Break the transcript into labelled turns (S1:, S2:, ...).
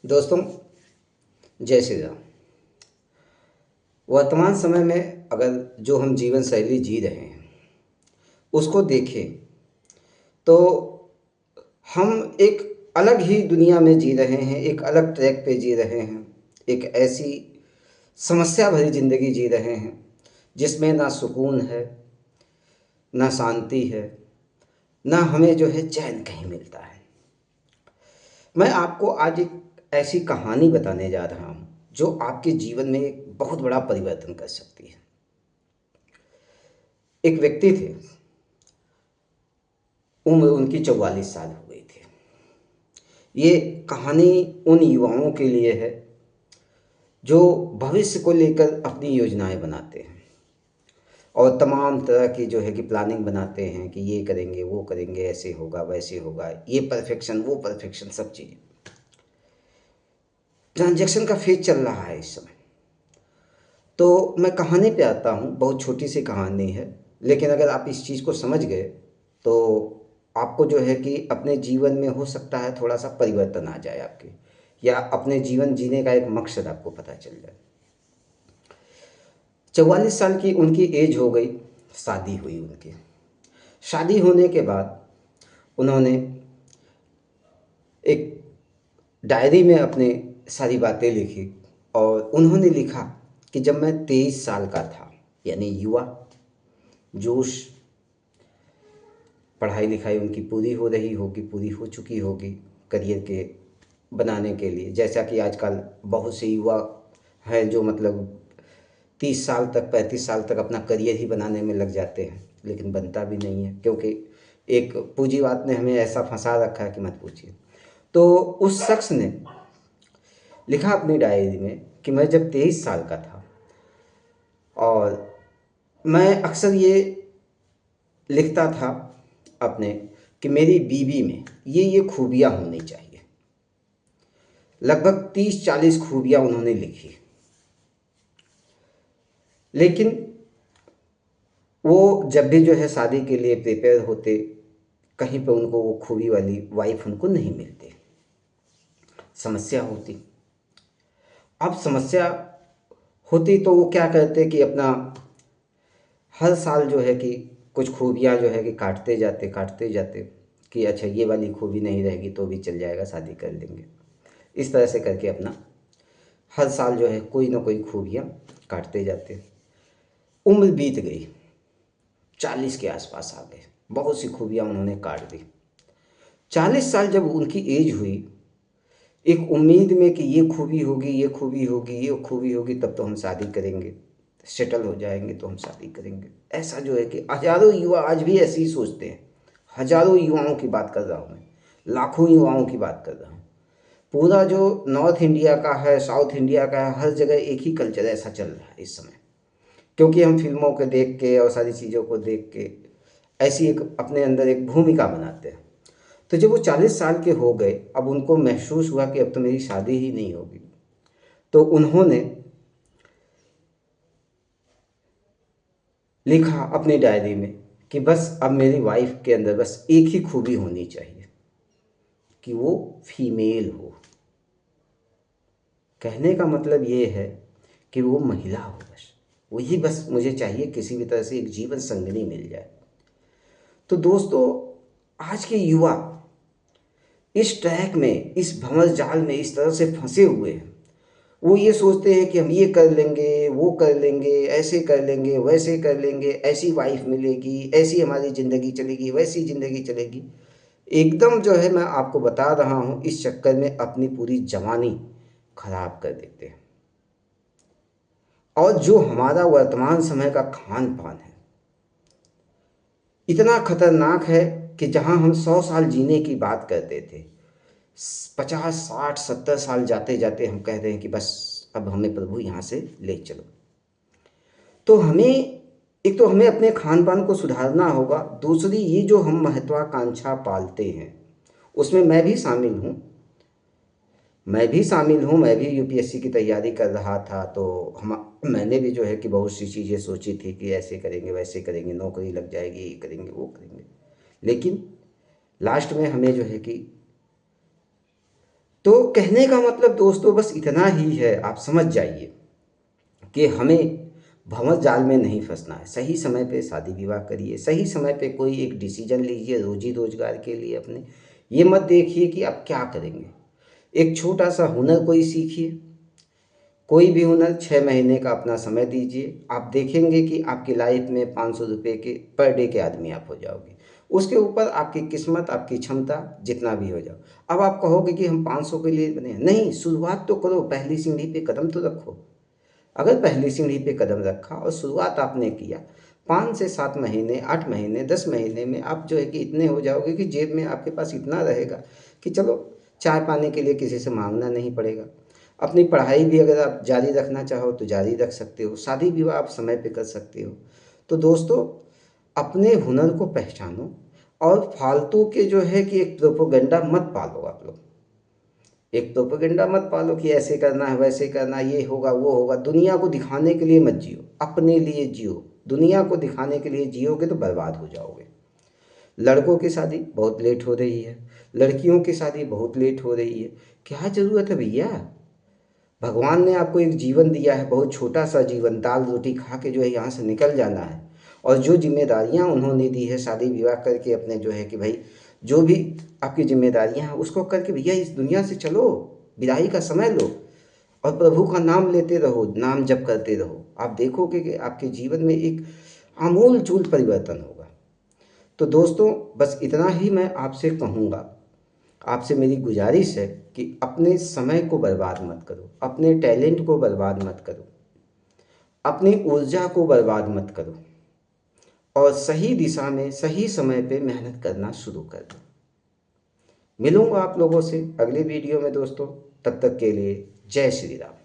S1: दोस्तों, जय श्री राम। वर्तमान समय में अगर जो हम जीवन शैली जी रहे हैं उसको देखें तो हम एक अलग ही दुनिया में जी रहे हैं, एक अलग ट्रैक पे जी रहे हैं। एक ऐसी समस्या भरी ज़िंदगी जी रहे हैं जिसमें ना सुकून है, ना शांति है, ना हमें जो है चैन कहीं मिलता है। मैं आपको आज एक ऐसी कहानी बताने जा रहा हूँ जो आपके जीवन में एक बहुत बड़ा परिवर्तन कर सकती है। एक व्यक्ति थे, उम्र उनकी 44 साल हो गई थी। ये कहानी उन युवाओं के लिए है जो भविष्य को लेकर अपनी योजनाएं बनाते हैं और तमाम तरह की जो है कि प्लानिंग बनाते हैं कि ये करेंगे, वो करेंगे, ऐसे होगा, वैसे होगा, ये परफेक्शन, वो परफेक्शन, सब चीज़ें। ट्रांजैक्शन का फेज चल रहा है इस समय। तो मैं कहानी पे आता हूँ। बहुत छोटी सी कहानी है, लेकिन अगर आप इस चीज़ को समझ गए तो आपको जो है कि अपने जीवन में हो सकता है थोड़ा सा परिवर्तन आ जाए आपके, या अपने जीवन जीने का एक मकसद आपको पता चल जाए। 44 साल की उनकी एज हो गई, शादी हुई उनकी। शादी होने के बाद उन्होंने एक डायरी में अपने सारी बातें लिखी और उन्होंने लिखा कि जब मैं 23 साल का था, यानी युवा जोश, पढ़ाई लिखाई उनकी पूरी हो रही होगी, पूरी हो चुकी होगी करियर के बनाने के लिए। जैसा कि आजकल बहुत से युवा हैं जो मतलब 30 साल तक, 35 साल तक अपना करियर ही बनाने में लग जाते हैं, लेकिन बनता भी नहीं है क्योंकि एक पूंजीवाद ने हमें ऐसा फंसा रखा है कि मत पूछिए। तो उस शख्स ने लिखा अपनी डायरी में कि मैं जब 23 साल का था और मैं अक्सर ये लिखता था अपने कि मेरी बीवी में ये खूबियाँ होनी चाहिए। लगभग 30-40 खूबियाँ उन्होंने लिखी, लेकिन वो जब भी जो है शादी के लिए प्रिपेयर होते, कहीं पे उनको वो खूबी वाली वाइफ उनको नहीं मिलती। समस्या होती। अब समस्या होती तो वो क्या करते कि अपना हर साल जो है कि कुछ खूबियाँ जो है कि काटते जाते कि अच्छा ये वाली खूबी नहीं रहेगी तो भी चल जाएगा, शादी कर लेंगे। इस तरह से करके अपना हर साल जो है कोई ना कोई खूबियाँ काटते जाते। उम्र बीत गई, 40 के आसपास आ गए, बहुत सी खूबियाँ उन्होंने काट दी। 40 साल जब उनकी एज हुई, एक उम्मीद में कि ये खूबी होगी, ये खूबी होगी, ये खूबी होगी, तब तो हम शादी करेंगे, सेटल हो जाएंगे तो हम शादी करेंगे। ऐसा जो है कि हजारों युवा आज भी ऐसे ही सोचते हैं। हजारों युवाओं की बात कर रहा हूँ मैं, लाखों युवाओं की बात कर रहा हूँ। पूरा जो नॉर्थ इंडिया का है, साउथ इंडिया का है, हर जगह एक ही कल्चर ऐसा चल रहा है इस समय। क्योंकि हम फिल्मों को देख के और सारी चीज़ों को देख के ऐसी एक अपने अंदर एक भूमिका बनाते हैं। तो जब वो 40 साल के हो गए, अब उनको महसूस हुआ कि अब तो मेरी शादी ही नहीं होगी। तो उन्होंने लिखा अपनी डायरी में कि बस अब मेरी वाइफ के अंदर बस एक ही खूबी होनी चाहिए कि वो फीमेल हो। कहने का मतलब ये है कि वो महिला हो, बस वही बस मुझे चाहिए, किसी भी तरह से एक जीवन संगिनी मिल जाए। तो दोस्तों, आज के युवा इस ट्रैक में, इस भंवर जाल में इस तरह से फंसे हुए हैं। वो ये सोचते हैं कि हम ये कर लेंगे, वो कर लेंगे, ऐसे कर लेंगे, वैसे कर लेंगे, ऐसी वाइफ मिलेगी, ऐसी हमारी ज़िंदगी चलेगी, वैसी ज़िंदगी चलेगी। एकदम जो है मैं आपको बता रहा हूँ, इस चक्कर में अपनी पूरी जवानी खराब कर देते हैं। और जो हमारा वर्तमान समय का खान पान है इतना खतरनाक है कि जहाँ हम 100 साल जीने की बात करते थे, 50, 60, 70 साल जाते जाते हम कह रहे हैं कि बस अब हमें प्रभु यहाँ से ले चलो। तो हमें, एक तो हमें अपने खान पान को सुधारना होगा। दूसरी, ये जो हम महत्वाकांक्षा पालते हैं उसमें मैं भी यूपीएससी की तैयारी कर रहा था। तो हम मैंने भी जो है कि बहुत सी चीज़ें सोची थी कि ऐसे करेंगे, वैसे करेंगे, नौकरी लग जाएगी, ये करेंगे, वो करेंगे। लेकिन लास्ट में हमें जो है कि तो कहने का मतलब दोस्तों बस इतना ही है, आप समझ जाइए कि हमें भंवर जाल में नहीं फंसना है। सही समय पे शादी विवाह करिए, सही समय पे कोई एक डिसीजन लीजिए रोजी रोजगार के लिए अपने। ये मत देखिए कि आप क्या करेंगे। एक छोटा सा हुनर कोई सीखिए, कोई भी हुनर 6 महीने का अपना समय दीजिए, आप देखेंगे कि आपकी लाइफ में 500 रुपये के पर डे के आदमी आप हो जाओगे। उसके ऊपर आपकी किस्मत, आपकी क्षमता, जितना भी हो जाओ। अब आप कहोगे कि हम 500 के लिए बने हैं। नहीं, शुरुआत तो करो, पहली सीढ़ी पे कदम तो रखो। अगर पहली सीढ़ी पे कदम रखा और शुरुआत आपने किया, 5 से 7 महीने, 8 महीने, 10 महीने में आप जो है कि इतने हो जाओगे कि जेब में आपके पास इतना रहेगा कि चलो चाय पानी के लिए किसी से मांगना नहीं पड़ेगा। अपनी पढ़ाई भी अगर आप जारी रखना चाहो तो जारी रख सकते हो, शादी विवाह आप समय पे कर सकते हो। तो दोस्तों, अपने हुनर को पहचानो और फालतू के जो है कि एक प्रोपोगंडा मत पालो आप लोग। एक प्रोपेगेंडा मत पालो कि ऐसे करना है, वैसे करना है, ये होगा वो होगा। दुनिया को दिखाने के लिए मत जियो, अपने लिए जियो। दुनिया को दिखाने के लिए जियोगे तो बर्बाद हो जाओगे। लड़कों की शादी बहुत लेट हो रही है, लड़कियों की शादी बहुत लेट हो रही है। क्या ज़रूरत है भैया? भगवान ने आपको एक जीवन दिया है, बहुत छोटा सा जीवन, दाल रोटी खा के जो है यहाँ से निकल जाना है। और जो जिम्मेदारियाँ उन्होंने दी है शादी विवाह करके, अपने जो है कि भाई जो भी आपकी जिम्मेदारियाँ हैं उसको करके भैया इस दुनिया से चलो, विदाई का समय लो और प्रभु का नाम लेते रहो, नाम जप करते रहो। आप देखोगे कि आपके जीवन में एक आमूल चूल परिवर्तन होगा। तो दोस्तों, बस इतना ही मैं आपसे कहूँगा, आपसे मेरी गुजारिश है कि अपने समय को बर्बाद मत करो, अपने टैलेंट को बर्बाद मत करो, अपनी ऊर्जा को बर्बाद मत करो और सही दिशा में सही समय पे मेहनत करना शुरू कर दो। मिलूंगा आप लोगों से अगले वीडियो में दोस्तों, तब तक के लिए जय श्री राम।